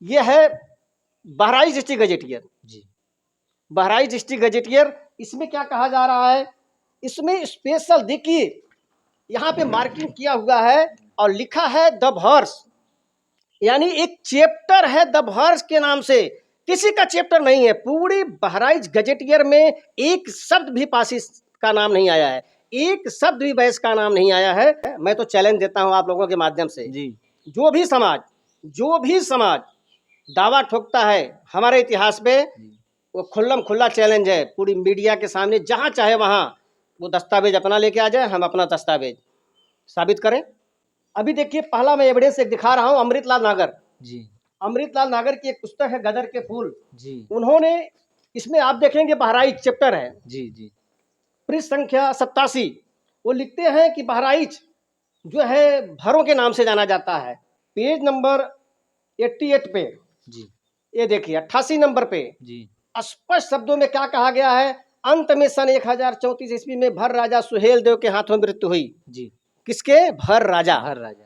ये है Bahraich district gazetteer जी। Bahraich district gazetteer. इसमें क्या कहा जा रहा है, इसमें स्पेशल देखिए यहाँ पे मार्किंग किया हुआ है और लिखा है द वर्स, यानी एक चैप्टर है द वर्स के नाम से। किसी का चैप्टर नहीं है, पूरी बहराइच गजेटियर में एक शब्द भी पासी का नाम नहीं आया है, एक शब्द भी बहस का नाम नहीं आया है। मैं तो चैलेंज देता हूँ आप लोगों के माध्यम से, जी। जो भी समाज दावा ठोकता है हमारे इतिहास पे, वो खुल्लम खुल्ला चैलेंज है पूरी मीडिया के सामने, जहां चाहे वहां वो दस्तावेज अपना लेके आ जाए, हम अपना दस्तावेज साबित करें। अभी देखिए पहला मैं एविडेंस एक दिखा रहा हूं, अमृतलाल नागर जी। अमृतलाल नागर की एक पुस्तक है गदर के फूल। जी। उन्होंने इसमें आप देखेंगे बहराइच चैप्टर है, जी। जी। पृष्ठ संख्या 87। वो लिखते हैं कि बहराइच जो है भरों के नाम से जाना जाता है। पेज नंबर 88 पे जी। ये देखिए 88 नंबर पे जी। स्पष्ट शब्दों में क्या कहा गया है, अंत में सन 1034 ईस्वी में भर राजा सुहेल देव के हाथों में मृत्यु हुई। जी। किसके? भर राजा। भर राजा।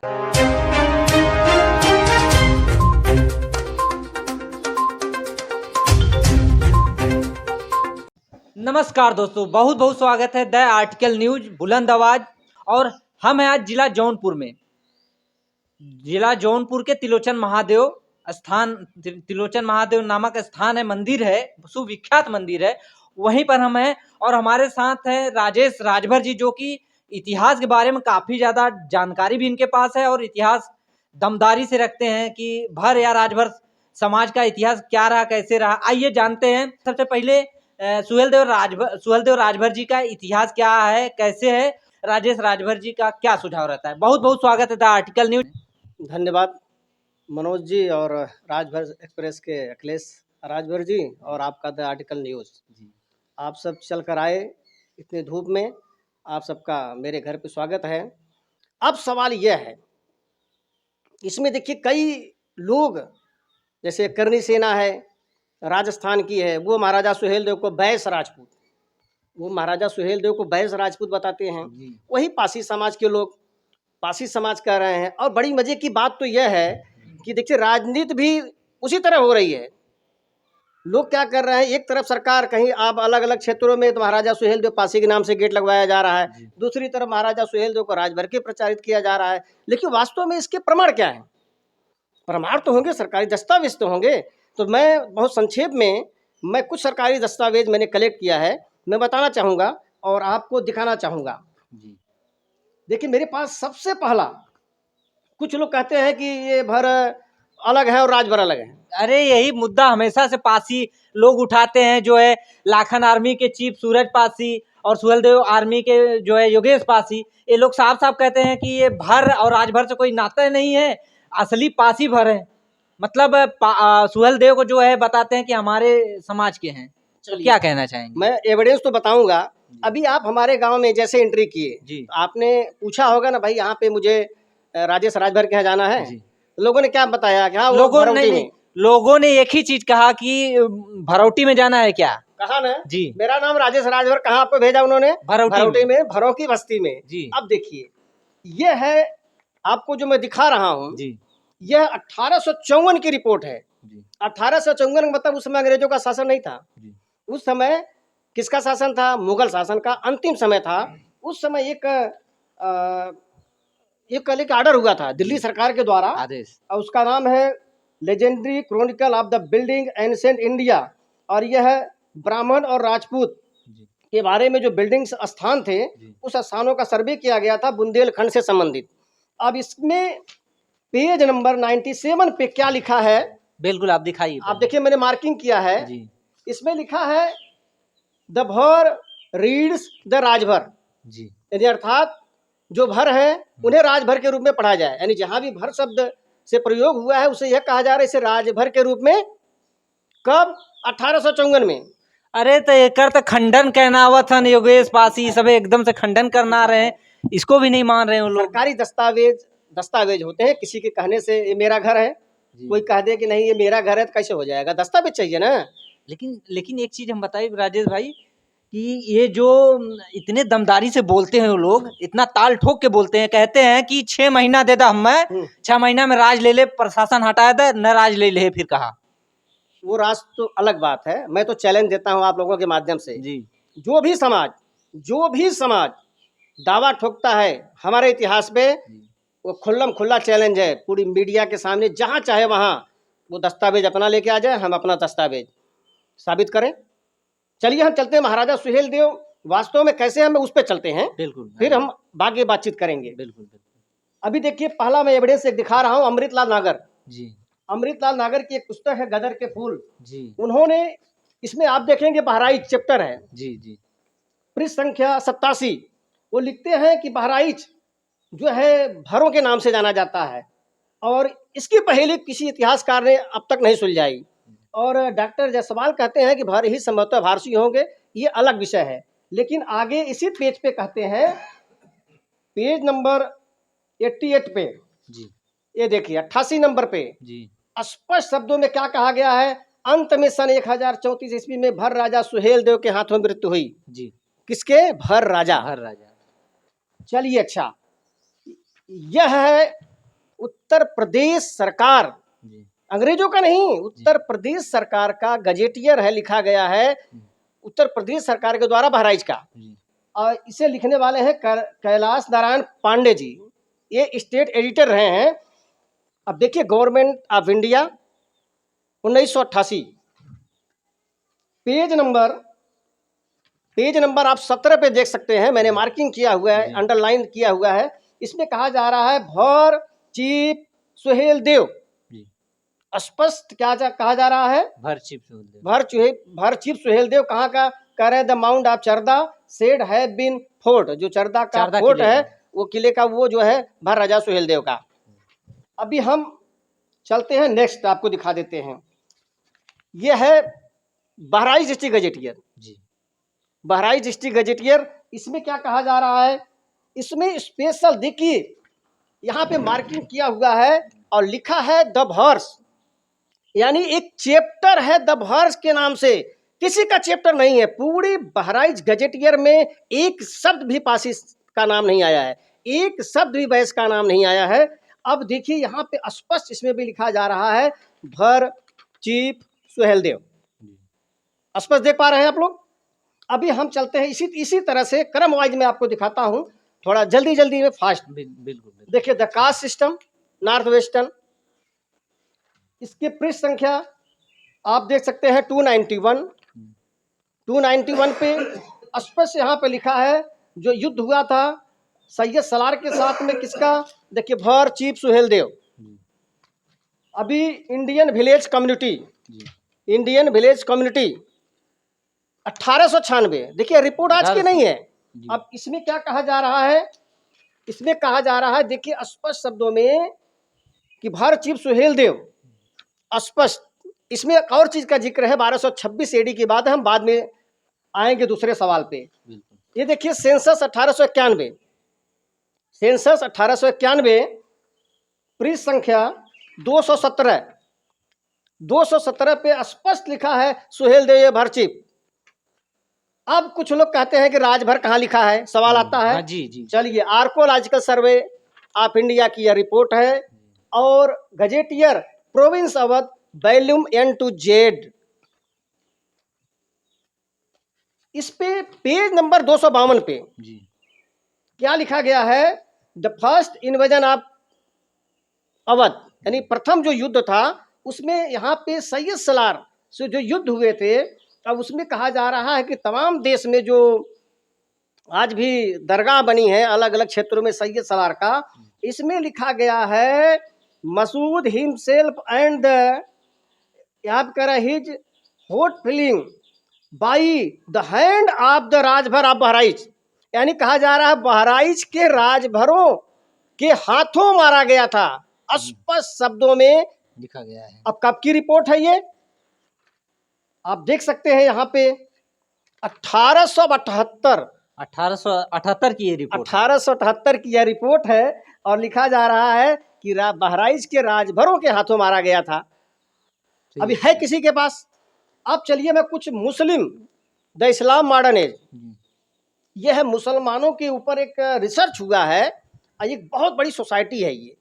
नमस्कार दोस्तों, बहुत बहुत स्वागत है द आर्टिकल न्यूज बुलंद आवाज। और हम हैं आज जिला जौनपुर में, जिला जौनपुर के तिलोचन महादेव स्थान, तिलोचन महादेव नामक स्थान है, मंदिर है, सुविख्यात मंदिर है, वहीं पर हम हैं। और हमारे साथ है राजेश राजभर जी, जो कि इतिहास के बारे में काफी ज्यादा जानकारी भी इनके पास है और इतिहास दमदारी से रखते हैं कि भर या राजभर समाज का इतिहास क्या रहा, कैसे रहा। आइए जानते हैं। सबसे पहले सुहेलदेव राजभर जी का इतिहास क्या है, कैसे है, राजेश राजभर जी का क्या सुझाव रहता है। बहुत बहुत स्वागत है द आर्टिकल न्यूज। धन्यवाद मनोज जी और राजभर एक्सप्रेस के अखिलेश राजभर जी और आपका द आर्टिकल न्यूज। आप सब चल कर आए इतनी धूप में, आप सबका मेरे घर पे स्वागत है। अब सवाल यह है, इसमें देखिए कई लोग, जैसे करनी सेना है राजस्थान की है, वो महाराजा सुहेलदेव को बैस राजपूत, वो महाराजा सुहेलदेव को बैस राजपूत बताते हैं। वही पासी समाज के लोग पासी समाज कह रहे हैं। और बड़ी मजे की बात तो यह है कि देखिए राजनीति भी उसी तरह हो रही है। लोग क्या कर रहे हैं, एक तरफ सरकार कहीं आप अलग अलग क्षेत्रों में तो महाराजा सुहेलदेव पासी के नाम से गेट लगवाया जा रहा है, दूसरी तरफ महाराजा सुहेलदेव को राजभर के प्रचारित किया जा रहा है। लेकिन वास्तव में इसके प्रमाण क्या है? प्रमाण तो होंगे, सरकारी दस्तावेज तो होंगे। तो मैं बहुत संक्षेप में मैं कुछ सरकारी दस्तावेज मैंने कलेक्ट किया है, मैं बताना चाहूँगा और आपको दिखाना चाहूँगा। देखिए मेरे पास सबसे पहला, कुछ लोग कहते हैं कि ये भर अलग है और राजभर अलग है। अरे यही मुद्दा हमेशा से पासी लोग उठाते हैं, जो है लाखन आर्मी के चीफ सूरज पासी और सुहेलदेव आर्मी के जो है योगेश पासी, ये लोग साफ साफ कहते हैं कि ये भर और राजभर से कोई नाता नहीं है, असली पासी भर है। मतलब सुहेलदेव को जो है बताते हैं कि हमारे समाज के हैं। तो क्या कहना चाहेंगे? मैं एविडेंस तो बताऊंगा। अभी आप हमारे गांव में जैसे एंट्री किए, तो आपने पूछा होगा ना भाई यहाँ पे मुझे राजेश राजभर के यहाँ जाना है। लोगों ने क्या बताया कि हाँ लोगों ने एक ही चीज कहा कि भरौटी में जाना है। क्या कहा ना जी? मेरा नाम राजेश राजभर। कहाँ आपको भेजा उन्होंने? भरौटी में, भरों की बस्ती में जी। अब देखिए ये है आपको जो मैं दिखा रहा हूँ, यह 1854 की रिपोर्ट है। 1854 मतलब उस समय अंग्रेजों का शासन नहीं था। उस समय किसका शासन था? मुगल शासन का अंतिम समय था। उस समय एक कल का आर्डर हुआ था दिल्ली सरकार के द्वारा, आदेश, और उसका नाम है legendary Chronicle of the building ancient India. और यह ब्राह्मण और राजपूत के बारे में जो बिल्डिंग्स स्थान थे, उस स्थानों का सर्वे किया गया था बुंदेलखंड से संबंधित। अब इसमें पेज नंबर 97 पे क्या लिखा है? बिल्कुल आप दिखाइए। आप देखिए मैंने मार्किंग किया है जी। इसमें लिखा है द भर रीड्स द राजभर जी, यानी अर्थात जो भर है उन्हें राजभर के रूप में पढ़ा जाए। यानी जहां भी भर शब्द से प्रयोग हुआ है उसे यह कहा जा रहा है इसे राजभर के रूप में। कब? 1854 में। अरे तो एक तो खंडन कहना हुआ था योगेश पासी, सब एकदम से खंडन करना रहे हैं, इसको भी नहीं मान रहे हैं लोग। सरकारी दस्तावेज होते हैं, किसी के कहने से ये मेरा घर है, कोई कह दे कि नहीं ये मेरा घर है तो कैसे हो जाएगा? दस्तावेज चाहिए ना। लेकिन एक चीज हम बताइए राजेश भाई कि ये जो इतने दमदारी से बोलते हैं वो लोग, इतना ताल ठोक के बोलते हैं, कहते हैं कि 6 महीना दे दा हमें, 6 महीना में राज ले ले, प्रशासन हटाया था न, राज ले ले फिर कहा। वो राज तो अलग बात है। मैं तो चैलेंज देता हूं आप लोगों के माध्यम से, जी जो भी समाज दावा ठोकता है हमारे इतिहास पे, वो खुल्लम खुल्ला चैलेंज है पूरी मीडिया के सामने, जहां चाहे वहां वो दस्तावेज अपना लेके आ जाए, हम अपना दस्तावेज साबित करें। चलिए हम चलते हैं महाराजा सुहेल देव वास्तव में कैसे, हम उस पर चलते हैं, बिल्कुल, फिर हम बाकी बातचीत करेंगे। बिल्कुल बिल्कुल। अभी देखिए, पहला मैं एविडेंस एक दिखा रहा हूं, अमृतलाल नागर। जी अमृतलाल नागर की एक पुस्तक है गदर के फूल। जी उन्होंने, इसमें आप देखेंगे बहराइच चैप्टर है, जी जी पृष्ठ संख्या 87। वो लिखते हैं कि बहराइच जो है भरों के नाम से जाना जाता है, और इसकी पहेली किसी इतिहासकार ने अब तक नहीं सुलझाई। और डॉक्टर जायसवाल कहते हैं कि भर ही संभवतः फारसी होंगे, ये अलग विषय है। लेकिन आगे इसी पेज पे कहते हैं, पेज नंबर 88 पे, जी ये देखिए 88 नंबर पे जी स्पष्ट शब्दों में क्या कहा गया है, अंत में सन 1034 ईस्वी में भर राजा सुहेल देव के हाथों मृत्यु हुई। जी किसके? भर राजा। हर राजा। चलिए, अच्छा, यह है उत्तर प्रदेश सरकार, जी अंग्रेजों का नहीं, उत्तर प्रदेश सरकार का गजेटियर है, लिखा गया है उत्तर प्रदेश सरकार के द्वारा बहराइच का। जी और इसे लिखने वाले हैं कैलाश नारायण पांडे जी, ये स्टेट एडिटर रहे हैं। अब देखिए, government of India 1988, page number आप 17 पे देख सकते हैं, मैंने मार्किंग किया हुआ है, अंडरलाइन किया हुआ है। इसमें कहा जा रहा है भर चीफ सुहेल देव। जी स्पष्ट क्या कहा जा रहा है? भर चीफ सुहेल देव। भर चीफ सुहेल देव कहाँ का? कह रहे हैं the mount of Charda said have been fort, जो चरदा का फोर्ट है, वो किले का, वो जो है भर राजा सुहेल देव का। अभी हम चलते हैं नेक्स्ट, आपको दिखा देते हैं। ये है बहराइच डिस्ट्रिक्ट गजेटियर। जी बहराइच डिस्ट्रिक्ट गजेटियर, इसमें क्या कहा जा रहा है? इसमें स्पेशल देखिए, यहाँ पे मार्किंग किया हुआ है और लिखा है द भर्स, यानी एक चैप्टर है द भर्स के नाम से, किसी का चैप्टर नहीं है। पूरी बहराइच गजेटियर में एक शब्द भी पासी का नाम नहीं आया है, एक शब्द भी बैस का नाम नहीं आया है। अब देखिए, यहाँ पे स्पष्ट इसमें भी लिखा जा रहा है भर चीफ सुहेल देव, स्पष्ट देख पा रहे हैं आप लोग। अभी हम चलते हैं इसी तरह से क्रम वाइज में आपको दिखाता हूं, थोड़ा जल्दी में, फास्ट। बिल्कुल। देखिए, the caste system north western, इसके पृष्ठ संख्या आप देख सकते हैं 291 पे स्पष्ट यहाँ पे लिखा है जो युद्ध हुआ था सैयद सलार के साथ में, किसका? देखिए, भर चीफ सुहेल देव। अभी इंडियन विलेज कम्युनिटी 1896, देखिए रिपोर्ट आज की नहीं है। अब इसमें क्या कहा जा रहा है? इसमें कहा जा रहा है, देखिए स्पष्ट शब्दों में कि भर चीफ सुहेल देव, स्पष्ट। इसमें एक और चीज का जिक्र है 1226 एडी की बात है, हम बाद में आएंगे दूसरे सवाल पे। ये देखिए, सेंसस 1891, सेंसस 1891, पृष्ठ संख्या 217 पे स्पष्ट लिखा है सुहेल देव भर चीफ। अब कुछ लोग कहते हैं कि राजभर कहाँ लिखा है, सवाल आता है। जी। चलिए, आर्कोलॉजिकल सर्वे ऑफ इंडिया की यह रिपोर्ट है, और gazetteer province Awadh volume N2Z, इस पे पेज नंबर 252 पे जी क्या लिखा गया है? The first invasion of Awadh, यानी प्रथम जो युद्ध था उसमें यहाँ पे सैयद सलार से जो युद्ध हुए थे। अब उसमें कहा जा रहा है कि तमाम देश में जो आज भी दरगाह बनी है अलग अलग क्षेत्रों में सैयद सलार का, इसमें लिखा गया है Masud himself and the his hot feeling by the hand of the Rajbhar of Bahraich, यानी कहा जा रहा है बहराइच के राजभरों के हाथों मारा गया था, स्पष्ट शब्दों में लिखा गया है। अब कब की रिपोर्ट है ये? आप देख सकते हैं यहाँ पे 1878 की ये रिपोर्ट, 1878 की यह रिपोर्ट है, और लिखा जा रहा है कि बहराइच के राजभरों के हाथों मारा गया था। अभी है किसी के पास? अब चलिए मैं कुछ मुस्लिम द इस्लाम मॉडर्न एज, जी, यह है मुसलमानों के ऊपर एक रिसर्च हुआ है और एक बहुत बड़ी सोसाइटी है ये,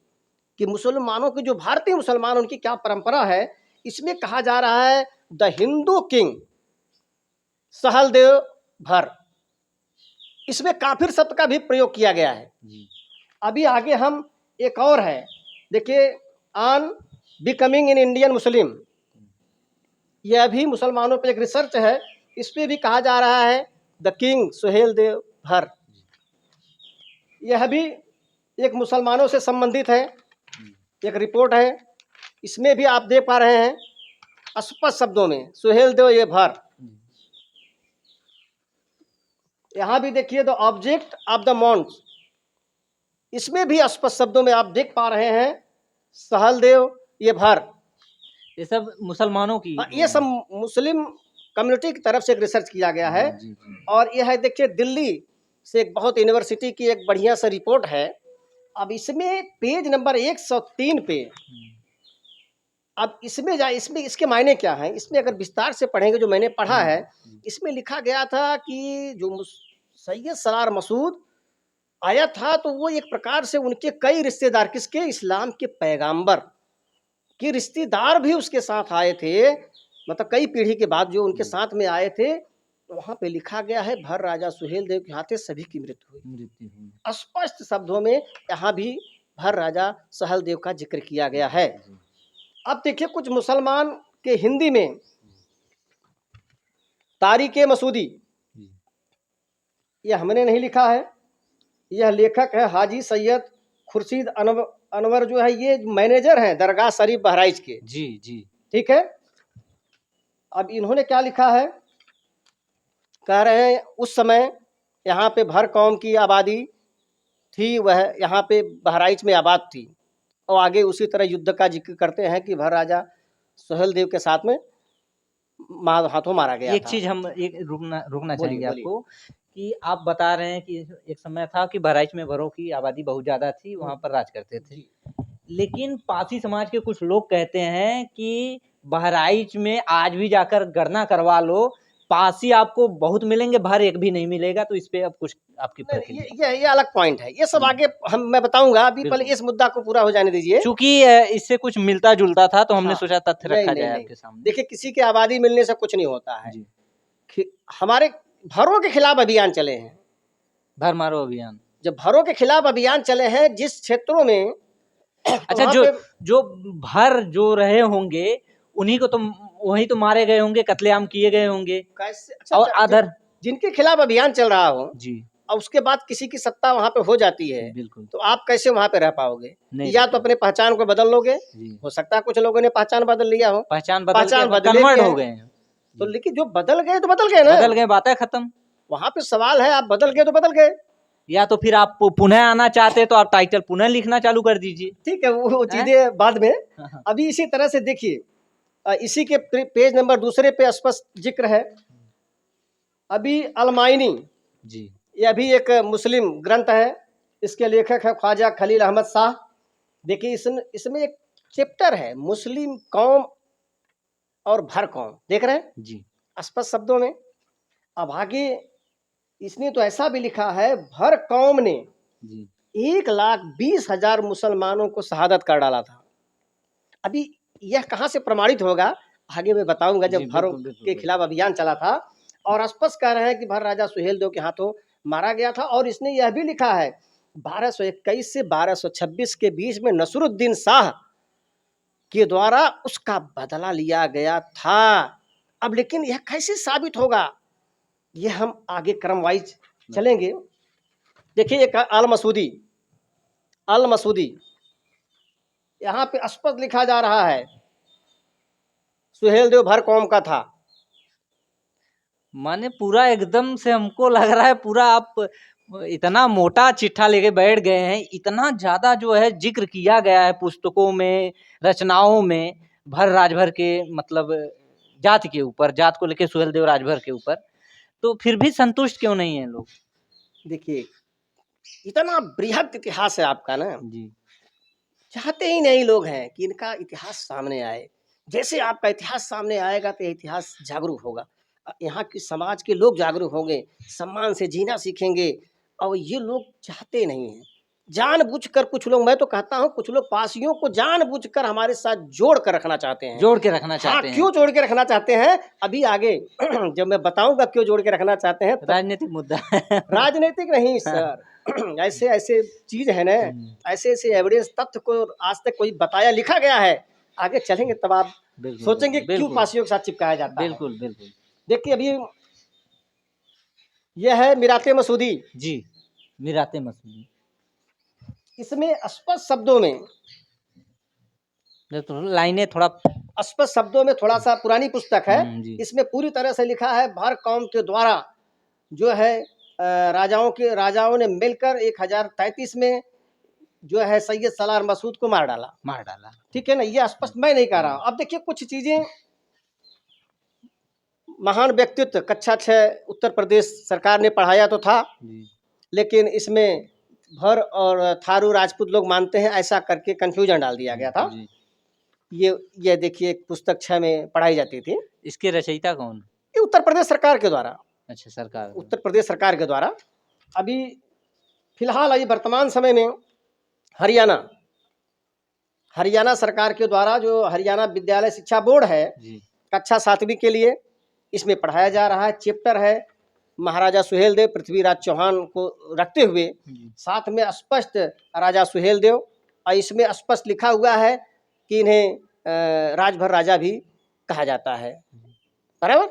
कि मुसलमानों के जो भारतीय मुसलमान उनकी क्या परंपरा है। इसमें कहा जा रहा है द हिंदू किंग सहलदेव भर, इसमें काफिर शब्द का भी प्रयोग किया गया है। जी, अभी आगे हम एक और है, देखिए, on becoming in Indian Muslim, यह भी मुसलमानों पर एक रिसर्च है। इस पे भी कहा जा रहा है द किंग सुहेल देव भर, यह भी एक मुसलमानों से संबंधित है, एक रिपोर्ट है। इसमें भी आप देख पा रहे हैं स्पष्ट शब्दों में सुहेल देव ये भर। यहाँ भी देखिए द ऑब्जेक्ट ऑफ द मॉन्ट, इसमें भी स्पष्ट शब्दों में आप देख पा रहे हैं सहलदेव ये भर। ये सब मुसलमानों की ये सब मुस्लिम कम्युनिटी की तरफ से एक रिसर्च किया गया है। जी, जी, और यह है देखिए दिल्ली से एक बहुत यूनिवर्सिटी की एक बढ़िया सा रिपोर्ट है। अब इसमें पेज नंबर 103 पे, अब इसमें इसमें इसके मायने क्या हैं, इसमें अगर विस्तार से पढ़ेंगे जो मैंने पढ़ा है, इसमें लिखा गया था कि जो सैयद सलार मसूद आया था तो वो एक प्रकार से उनके कई रिश्तेदार, किसके, इस्लाम के पैगंबर के रिश्तेदार भी उसके साथ आए थे, मतलब कई पीढ़ी के बाद जो उनके साथ में आए थे। तो वहां पे लिखा गया है भर राजा सुहेल देव के हाथे सभी की मृत्यु हुई, स्पष्ट शब्दों में यहाँ भी भर राजा सहल देव का जिक्र किया गया है। अब देखिए कुछ मुसलमान के हिंदी में तारीके मसूदी, यह हमने नहीं लिखा है, यह लेखक है हाजी सैयद खुर्शीद अनवर जो है, ये मैनेजर हैं दरगाह शरीफ बहराइच के। जी, जी, ठीक है। अब इन्होंने क्या लिखा है, कह रहे हैं उस समय यहाँ पे भर कौम की आबादी थी, वह यहाँ पे बहराइच में आबाद थी। और आगे उसी तरह युद्ध का जिक्र करते हैं कि भर राजा सुहेल देव के साथ में हाथों मारा गया एक था। चीज हम एक रुकना बोलिए, चाहेंगे बोलिए। आपको कि आप बता रहे हैं कि एक समय था कि बहराइच में भरों की आबादी बहुत ज्यादा थी, वहां पर राज करते थे। लेकिन पासी समाज के कुछ लोग कहते हैं कि बहराइच में आज भी जाकर गणना करवा लो, पासी आपको बहुत मिलेंगे, भर एक भी नहीं मिलेगा। तो इस पे अब कुछ आपकी नहीं, प्रतिक्रिया। ये अलग पॉइंट है, ये सब आगे मैं बताऊंगा, अभी पहले बिल्कुल। इस मुद्दा को पूरा हो जाने दीजिए। चूंकि इससे कुछ मिलता जुलता था तो हमने हाँ, सोचा तथ्य नहीं रखा नहीं जाए नहीं, आपके सामने। देखिए किसी की आबादी मिलने से कुछ नहीं होता है। जी, हमारे भरों के खिलाफ अभियान चले हैं, भर मारो अभियान। जब भरों के खिलाफ अभियान चले हैं जिस क्षेत्रों में अच्छा, वहाँ जो पे जो भर जो रहे होंगे उन्हीं को तो वही तो मारे गए होंगे, कत्लेआम किए गए होंगे। कैसे, अच्छा और अच्छा, अदर जिनके खिलाफ अभियान चल रहा हो जी, और उसके बाद किसी की सत्ता वहां पे हो जाती है, बिल्कुल तो आप कैसे वहां पे रह पाओगे? नहीं या रह तो अपने पहचान को बदल लोगे, जी, हो सकता है कुछ लोगों ने पहचान बदल लिया हो, पहचान बदल के पहचान बदले भी कन्वर्ट हो हैं। गए हैं। तो लेकिन जो बदल गए तो बदल गए ना, बदल गए, बातें खत्म। वहां पे सवाल है आप बदल गए तो बदल गए। या तो फिर आप पुनः आना चाहते तो आप टाइटल पुनः लिखना चालू कर दीजिए। ठीक है, वो हैं? चीजें बाद में। हाँ, हाँ। अभी इसी तरह से देखिए, इसी के पेज नंबर दूसरे पे स्पष्ट जिक्र है। अभी अलमाइनी, जी, यह भी एक मुस्लिम ग्रंथ है, इसके लेखक है ख्वाजा खलील अहमद शाह। देखिए इसमें एक चैप्टर है मुस्लिम कौम और भर कौम, देख रहे हैं जी, स्पष्ट शब्दों में। अब आगे इसने तो ऐसा भी लिखा है भर कौम ने जी, 1,20,000 मुसलमानों को शहादत कर डाला था। अभी यह कहाँ से प्रमाणित होगा आगे मैं बताऊंगा, जब जी, भर बिल्कुल, बिल्कुल, के खिलाफ अभियान चला था। और स्पष्ट कह रहे हैं कि भर राजा सुहेल देव के हाथों मारा गया था। और इसने यह भी लिखा है 1221 से 1226 के बीच में नसरुद्दीन शाह के द्वारा उसका बदला लिया गया था। अब लेकिन यह कैसे साबित होगा, यह हम आगे क्रम वाइज चलेंगे। देखिए एक अल मसूदी यहाँ पे स्पष्ट लिखा जा रहा है सुहेल देव भर कौम का था। माने पूरा एकदम से हमको लग रहा है पूरा आप इतना मोटा चिट्ठा लेके बैठ गए हैं, इतना ज्यादा जो है जिक्र किया गया है पुस्तकों में, रचनाओं में, भर राजभर के मतलब जात के ऊपर, जात को लेके सुहेल देव राजभर के ऊपर, तो फिर भी संतुष्ट क्यों नहीं है लोग? देखिए इतना बृहद इतिहास है आपका ना, जी, चाहते ही नहीं लोग हैं कि इनका इतिहास सामने आए। जैसे आपका इतिहास सामने आएगा तो इतिहास जागरूक होगा। यहाँ के समाज के लोग जागरूक होंगे, सम्मान से जीना सीखेंगे। और ये लोग चाहते नहीं हैं, जानबूझकर कुछ लोग, मैं तो कहता हूँ कुछ लोग पासियों को जानबूझकर हमारे साथ जोड़ कर रखना चाहते हैं। जोड़ के रखना हाँ, चाहते हैं। क्यों जोड़ के रखना चाहते हैं अभी आगे जब मैं बताऊंगा क्यों जोड़ के रखना चाहते हैं। राजनीतिक मुद्दा राजनीतिक नहीं सर, ऐसे ऐसे चीज है ना, ऐसे ऐसे एविडेंस तथ्य को आज तक कोई बताया लिखा गया है। आगे चलेंगे तब आप बिल्कुल, सोचेंगे क्यों बिल्कुल, पासियों के साथ चिपकाया जाता है। बिल्कुल, बिल्कुल। देखिए अभी यह है मीराते मसूदी। जी, मीराते मसूदी। इसमें स्पष्ट शब्दों में, तो लाइनें थोड़ा स्पष्ट शब्दों में, थोड़ा सा पुरानी पुस्तक है, जी। इसमें पूरी तरह से लिखा है भर कौम के द्वारा जो है राजाओं ने मिलकर 1033 में जो है सैयद सलार मसूद को मार डाला। ठीक है ना, ये स्पष्ट मैं नहीं कह रहा हूँ। अब देखिए कुछ चीजें, महान व्यक्तित्व, कक्षा 6 उत्तर प्रदेश सरकार ने पढ़ाया तो था, लेकिन इसमें भर और थारू राजपूत लोग मानते हैं, ऐसा करके कंफ्यूजन डाल दिया गया था। ये देखिए पुस्तक 6 में पढ़ाई जाती थी। इसके रचयिता कौन? ये उत्तर प्रदेश सरकार के द्वारा। अच्छा, सरकार, उत्तर प्रदेश सरकार के द्वारा। अभी फिलहाल अभी वर्तमान समय में हरियाणा सरकार के द्वारा जो हरियाणा विद्यालय शिक्षा बोर्ड है, कक्षा 7वीं के लिए इसमें पढ़ाया जा रहा है। चैप्टर है महाराजा सुहेलदेव पृथ्वीराज चौहान को रखते हुए, साथ में स्पष्ट राजा सुहेलदेव, और इसमें स्पष्ट लिखा हुआ है कि इन्हें राजभर राजा भी कहा जाता है। बराबर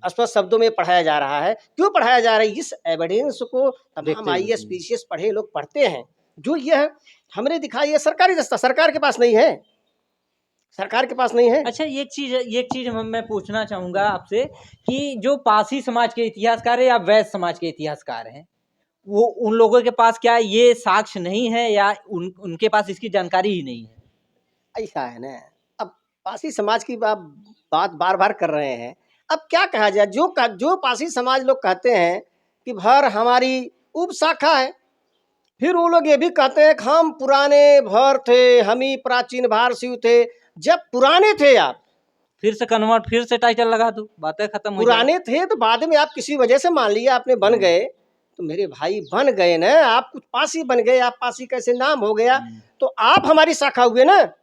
स्पष्ट शब्दों में पढ़ाया जा रहा है। क्यों पढ़ाया जा रहा है? इस एविडेंस को तमाम IAS PCS पढ़े लोग पढ़ते हैं। जो यह हमने दिखाई है सरकारी दस्ता, सरकार के पास नहीं है, सरकार के पास नहीं है। अच्छा, एक चीज मैं पूछना चाहूंगा आपसे कि जो पासी समाज के इतिहासकार है या वैश्य समाज के इतिहासकार हैं, वो उन लोगों के पास क्या ये साक्ष्य नहीं है या उनके पास इसकी जानकारी ही नहीं है? ऐसा है ना, अब पासी समाज की बात बार बार कर रहे हैं। अब क्या कहा जाए, जो पासी समाज लोग कहते हैं कि भर हमारी उप शाखा है, फिर वो लोग ये भी कहते हैं कि हम पुराने भर थे, हम ही प्राचीन भारसीय थे। जब पुराने थे आप फिर से कन्वर्ट, फिर से टाइटल लगा दो, बातें खत्म हो जाए। पुराने थे तो बाद में आप किसी वजह से मान लिया आपने बन गए, तो मेरे भाई बन गए ना, आप कुछ पासी बन गए, आप पासी कैसे नाम हो गया, तो आप हमारी शाखा हुए ना,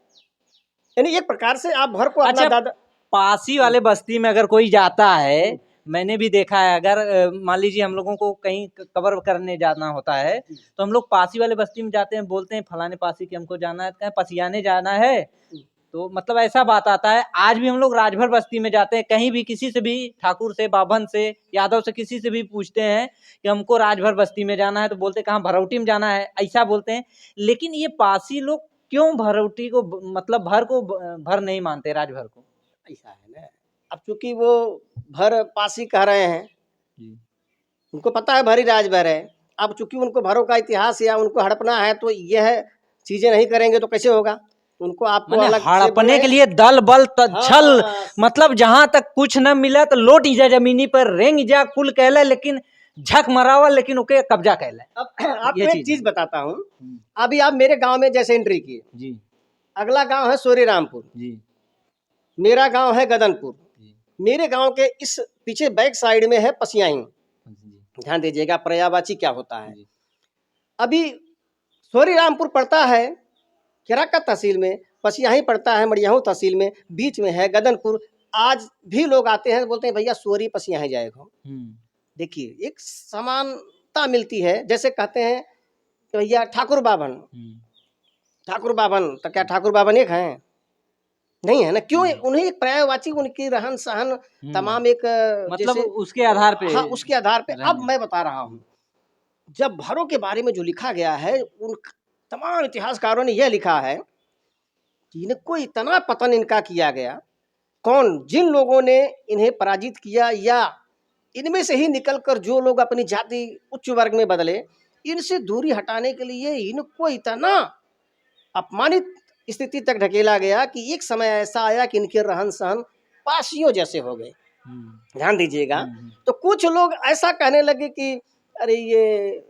यानी एक प्रकार से आप भर को अपना दादा। पासी वाले बस्ती में अगर कोई जाता है, मैंने भी देखा है, अगर मान लीजिए हम लोगों को कहीं कवर करने जाना होता है तो हम लोग पासी वाले बस्ती में जाते हैं, बोलते हैं फलाने पासी के हमको जाना है, कहीं पसियाने जाना है, तो मतलब ऐसा बात आता है। आज भी हम लोग राजभर बस्ती में जाते हैं, कहीं भी किसी से भी, ठाकुर से, बाभन से, यादव से, किसी से भी पूछते हैं कि हमको राजभर बस्ती में जाना है, तो बोलते हैं कहाँ, भरौटी में जाना है, ऐसा बोलते हैं। लेकिन ये पासी लोग क्यों भरौटी को, मतलब भर को भर नहीं मानते, राजभर को? ऐसा है ना, अब चूंकि वो भर पासी कह रहे हैं, उनको पता है भरी राजभर है। अब चूंकि उनको भरों का इतिहास या उनको हड़पना है, तो यह चीजें नहीं करेंगे तो कैसे होगा? उनको आपको अलग हड़पने के लिए दल बल छल, मतलब जहां तक कुछ न मिला तो लोट जा जमीनी पर, रेंग जा कुल कहला, लेकिन झक मरावा लेकिन ओके कब्जा कहला। अब आपको एक चीज बताता हूँ, अभी आप मेरे गांव में जैसे एंट्री किए जी, अगला गांव है सोरी रामपुर जी, मेरा गांव है गदनपुर, मेरे गांव के इस पीछे बैक साइड में है पसियाही। ध्यान दीजिएगा पर्यायवाची क्या होता है। अभी सोरी रामपुर पड़ता है केराका तहसील में, पसियाही पड़ता है मड़ियाहू तहसील में, बीच में है गदनपुर। आज भी लोग आते हैं, बोलते हैं भैया सोरी पसियाही जाएगा। देखिए एक समानता मिलती है, जैसे कहते हैं कि भैया ठाकुर बाभन, ठाकुर बाभन, तो क्या ठाकुर बाभन एक हैं? नहीं है ना। क्यों? उन्हें एक पर्यायवाची, उनकी रहन सहन तमाम एक मतलब उसके आधार पे, हाँ उसके आधार पे। अब मैं बता रहा हूँ, जब भरों के बारे में जो लिखा गया है, उन तमाम इतिहासकारों ने यह लिखा है कि इनको इतना पतन इनका किया गया, कौन, जिन लोगों ने इन्हें पराजित किया या इनमें से ही निकलकर जो लोग अपनी जाति उच्च वर्ग में बदले, इनसे दूरी हटाने के लिए इनको इतना अपमानित स्थिति तक ढकेला गया कि एक समय ऐसा आया कि इनके रहन सहन पासियों जैसे हो गए। ध्यान दीजिएगा। तो कुछ लोग ऐसा कहने लगे कि अरे ये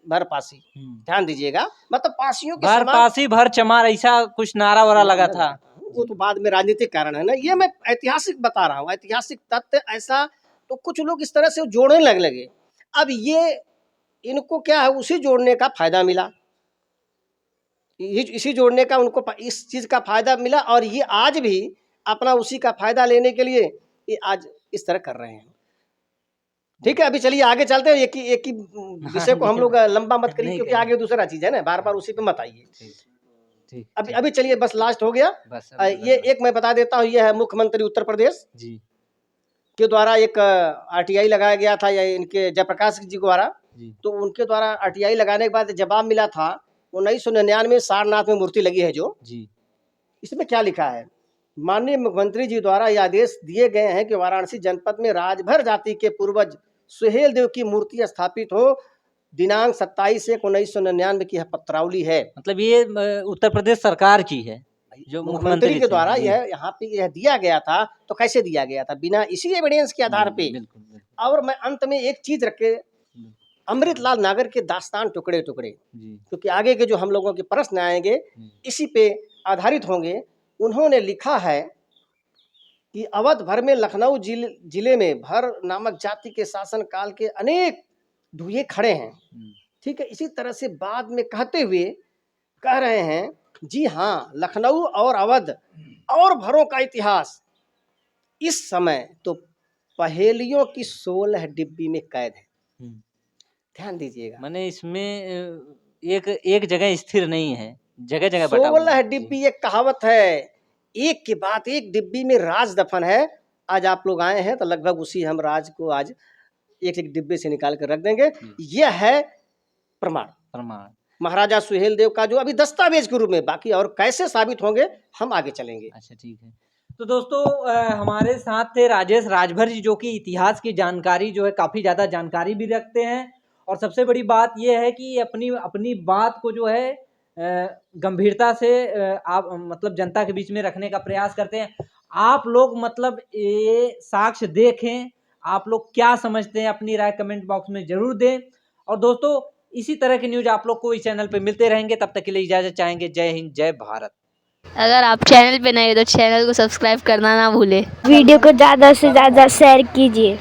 भर पासी, ध्यान दीजिएगा, मतलब पासियों के भर पासी भर चमार, ऐसा कुछ नारा वारा लगा था। वो तो बाद में राजनीतिक कारण है ना, ये मैं ऐतिहासिक बता रहा हूँ, ऐतिहासिक तथ्य ऐसा तो कुछ लोग इस तरह से जोड़ने लगे। अब ये इनको क्या है, उसी जोड़ने का फायदा मिला, इसी जोड़ने का उनको इस चीज का फायदा मिला, और ये आज भी अपना उसी का फायदा लेने के लिए ये आज इस तरह कर रहे हैं। ठीक है, अभी चलिए आगे चलते हैं। एक ही विषय को हम लोग लंबा मत करिए, क्योंकि आगे दूसरा चीज है ना, बार बार उसी पे मत आइए। अभी चलिए, बस लास्ट हो गया। ये एक मैं बता देता हूँ, ये है मुख्यमंत्री उत्तर प्रदेश जी के द्वारा एक आरटीआई लगाया गया था, या इनके जयप्रकाश जी द्वारा। तो उनके द्वारा आरटीआई लगाने के बाद जवाब मिला था 1999 सारनाथ में मूर्ति लगी है जो जी। इसमें क्या लिखा है, माननीय मुख्यमंत्री जी द्वारा यह आदेश दिए गए हैं कि वाराणसी जनपद में राजभर जाति के पूर्वज सुहेल देव की मूर्ति स्थापित हो। दिनांक 27/1/1999 की यह पत्रावली है। मतलब ये उत्तर प्रदेश सरकार की है, जो मुख्यमंत्री के द्वारा यह यहाँ पे यह दिया गया था। तो कैसे दिया गया था, बिना इसी एविडेंस के आधार पे। और मैं अंत में एक चीज रख के, अमृतलाल नागर के दास्तान टुकड़े टुकड़े, क्योंकि आगे के जो हम लोगों के प्रश्न आएंगे इसी पे आधारित होंगे। उन्होंने लिखा है कि अवध भर में लखनऊ जिले में भर नामक जाति के शासन काल के अनेक धुएं खड़े हैं। ठीक है, इसी तरह से बाद में कहते हुए कह रहे हैं, जी हाँ, लखनऊ और अवध और भरों का इतिहास इस समय तो पहेलियों की 16 डिब्बी में कैद है। ध्यान दीजिएगा, माने इसमें एक जगह स्थिर नहीं है, जगह जगह 16 डिब्बी एक कहावत है, एक के बाद एक डिब्बी में राज दफन है। आज आप लोग आए हैं तो लगभग उसी हम राज को आज एक एक डिब्बे से निकाल कर रख देंगे। यह है प्रमाण महाराजा सुहेल देव का, जो अभी दस्तावेज के रूप में, बाकी और कैसे साबित होंगे हम आगे चलेंगे। अच्छा, ठीक है। तो दोस्तों हमारे साथ थे राजेश राजभर जी, जो कि इतिहास की जानकारी जो है काफ़ी ज़्यादा जानकारी भी रखते हैं, और सबसे बड़ी बात यह है कि अपनी बात को जो है गंभीरता से आप मतलब जनता के बीच में रखने का प्रयास करते हैं। आप लोग मतलब ये साक्ष्य देखें, आप लोग क्या समझते हैं, अपनी राय कमेंट बॉक्स में जरूर दें। और दोस्तों इसी तरह के न्यूज आप लोग को इस चैनल पे मिलते रहेंगे। तब तक के लिए इजाजत चाहेंगे। जय हिंद, जय भारत। अगर आप चैनल पे नए हो तो चैनल को सब्सक्राइब करना ना भूले। वीडियो को ज़्यादा से ज़्यादा शेयर कीजिए।